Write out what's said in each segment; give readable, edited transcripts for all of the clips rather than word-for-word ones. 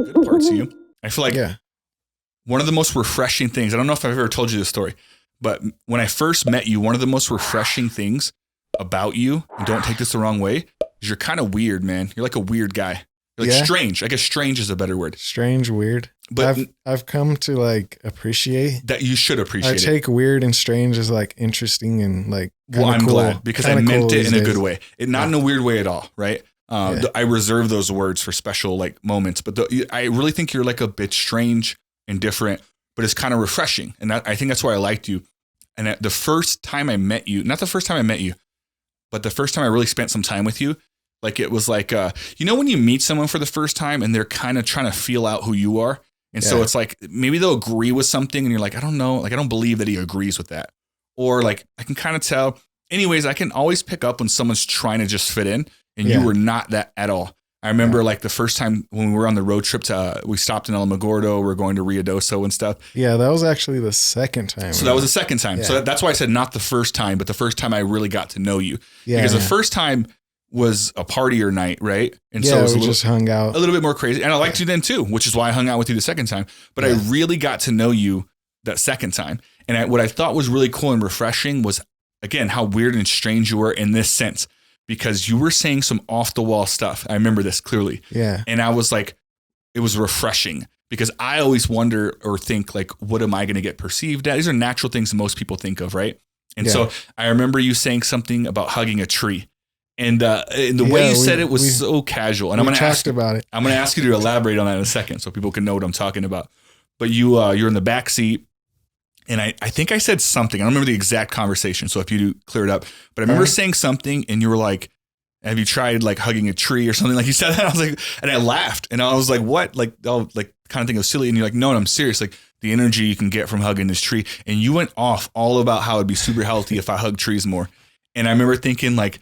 good parts of you. I feel like Yeah. one of the most refreshing things, I don't know if I've ever told you this story, but when I first met you, one of the most refreshing things about you, and don't take this the wrong way, is you're kind of weird, man. You're like a weird guy. You're like strange. I guess strange is a better word. Strange, weird. But I've come to like appreciate that. You should appreciate it. I take weird and strange as like interesting and like I'm cool. glad because I meant it in a good way. Not in a weird way at all, right? I reserve those words for special like moments, but I really think you're like a bit strange and different, but it's kind of refreshing. And I think that's why I liked you. And the first time I met you, not the first time I met you, but the first time I really spent some time with you, like it was like, when you meet someone for the first time and they're kind of trying to feel out who you are. And so it's like, maybe they'll agree with something and you're like, I don't know. Like, I don't believe that he agrees with that. Or like, I can kind of tell. Anyways, I can always pick up when someone's trying to just fit in and you were not that at all. I remember like the first time when we were on the road trip we stopped in Alamogordo, we're going to Ruidoso and stuff. Yeah, that was actually the second time. So that was the second time. Yeah. So that's why I said not the first time, but the first time I really got to know you. Yeah. Because the first time was a partier night, right? And so it was just hung out. A little bit more crazy. And I liked you then too, which is why I hung out with you the second time. But I really got to know you that second time. And what I thought was really cool and refreshing was, again, how weird and strange you were in this sense. Because you were saying some off the wall stuff. I remember this clearly. Yeah. And I was like, it was refreshing because I always wonder or think like, what am I going to get perceived as? These are natural things that most people think of, right? And so I remember you saying something about hugging a tree. And the way you said it was so casual. And I'm going to ask about it. I'm going to ask you to elaborate on that in a second so people can know what I'm talking about. But you're in the back seat. And I think I said something. I don't remember the exact conversation. So if you do clear it up, but I remember saying something and you were like, have you tried like hugging a tree or something? Like you said that. I was like, and I laughed and I was like, what? Like, oh, like kind of think it was silly. And you're like, no, I'm serious. Like the energy you can get from hugging this tree. And you went off all about how it'd be super healthy if I hug trees more. And I remember thinking like,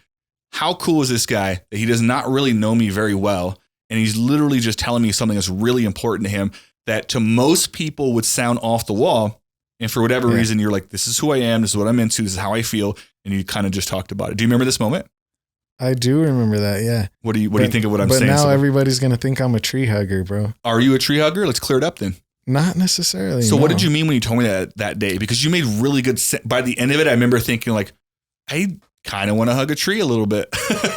how cool is this guy that he does not really know me very well. And he's literally just telling me something that's really important to him that to most people would sound off the wall. And for whatever reason, you're like, this is who I am. This is what I'm into. This is how I feel. And you kind of just talked about it. Do you remember this moment? I do remember that. Yeah. What do you think of what I'm saying? But now everybody's going to think I'm a tree hugger, bro. Are you a tree hugger? Let's clear it up then. Not necessarily. So what did you mean when you told me that day? Because you made really good sense. By the end of it, I remember thinking like, I kind of want to hug a tree a little bit.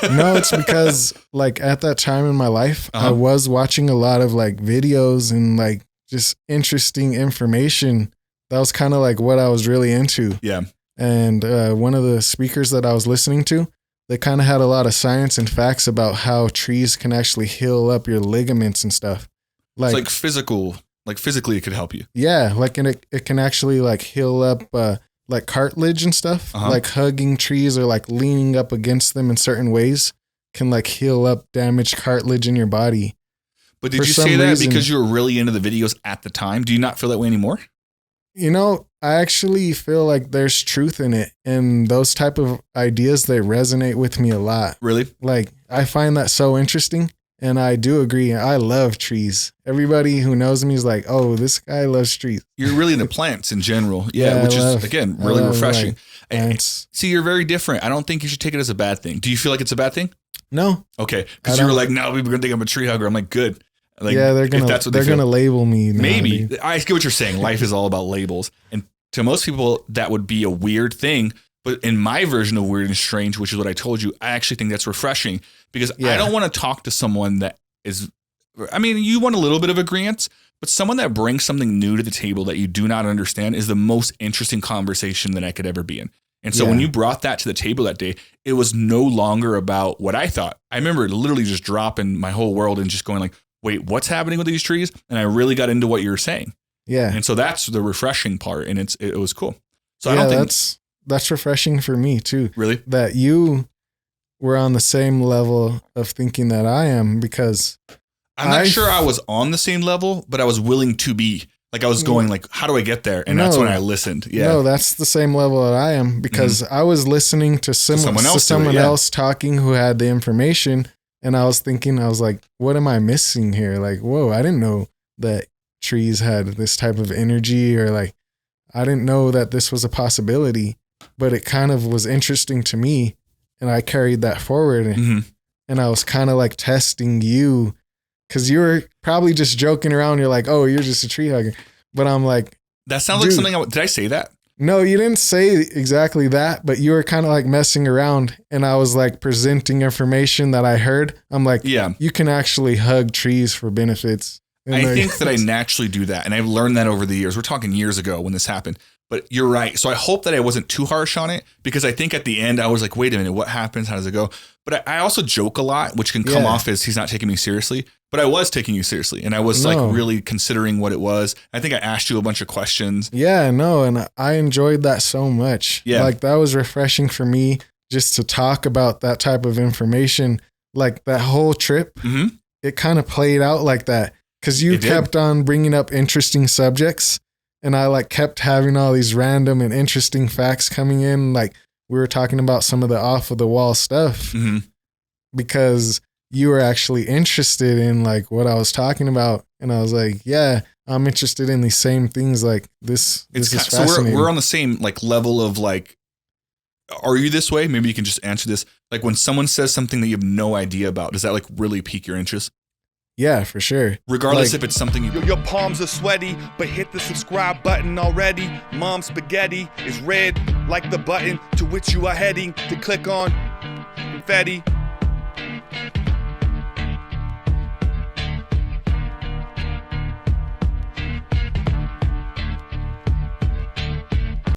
No, it's because like at that time in my life, I was watching a lot of like videos and like just interesting information. That was kind of like what I was really into. Yeah. And one of the speakers that I was listening to, they kind of had a lot of science and facts about how trees can actually heal up your ligaments and stuff. Like, it's like physically it could help you. Yeah. Like, and it can actually like heal up like cartilage and stuff. Like hugging trees or like leaning up against them in certain ways can like heal up damaged cartilage in your body. But did you say that because you were really into the videos at the time? Do you not feel that way anymore? You know, I actually feel like there's truth in it, and those type of ideas, they resonate with me a lot. Really? Like, I find that so interesting, and I do agree. I love trees. Everybody who knows me is like, oh, this guy loves trees. You're really into plants in general. Yeah, which is, again, really refreshing. See, you're very different. I don't think you should take it as a bad thing. Do you feel like it's a bad thing? No. Okay, because you were like, no, people are going to think I'm a tree hugger. I'm like, good. Like, yeah, they're gonna label me now, maybe. Dude. I get what you're saying. Life is all about labels, and to most people that would be a weird thing. But in my version of weird and strange, which is what I told you, I actually think that's refreshing because I don't want to talk to someone that is. I mean, you want a little bit of agreement, but someone that brings something new to the table that you do not understand is the most interesting conversation that I could ever be in. And so when you brought that to the table that day, it was no longer about what I thought. I remember literally just dropping my whole world and just going like, wait, what's happening with these trees? And I really got into what you were saying. Yeah. And so that's the refreshing part. And it was cool. So I don't think that's refreshing for me too. Really? That you were on the same level of thinking that I am, because I'm not sure I was on the same level, but I was willing to be. Like I was going like, how do I get there? And that's when I listened. Yeah. No, that's the same level that I am, because I was listening to someone else talking who had the information. And I was thinking, I was like, what am I missing here? Like, whoa, I didn't know that trees had this type of energy, or like, I didn't know that this was a possibility, but it kind of was interesting to me. And I carried that forward and I was kind of like testing you because you were probably just joking around. You're like, oh, you're just a tree hugger. But I'm like, that sounds like something. Did I say that? No, you didn't say exactly that, but you were kind of like messing around, and I was like presenting information that I heard. I'm like, yeah, you can actually hug trees for benefits. And I think that I naturally do that, and I've learned that over the years. We're talking years ago when this happened, but you're right. So I hope that I wasn't too harsh on it, because I think at the end I was like, wait a minute, what happens? How does it go? But I also joke a lot, which can come off as he's not taking me seriously. But I was taking you seriously, and I was like really considering what it was. I think I asked you a bunch of questions. Yeah, no, and I enjoyed that so much. Yeah. Like that was refreshing for me just to talk about that type of information. Like that whole trip, it kind of played out like that, because you kept on bringing up interesting subjects, and I like kept having all these random and interesting facts coming in. Like we were talking about some of the off of the wall stuff because you were actually interested in like what I was talking about. And I was like, yeah, I'm interested in these same things. Like this is fascinating. So we're on the same like level of like, are you this way? Maybe you can just answer this. Like when someone says something that you have no idea about, does that like really pique your interest? Yeah, for sure. Regardless if it's something your palms are sweaty, but hit the subscribe button already. Mom's spaghetti is red like the button to which you are heading to click on. Confetti.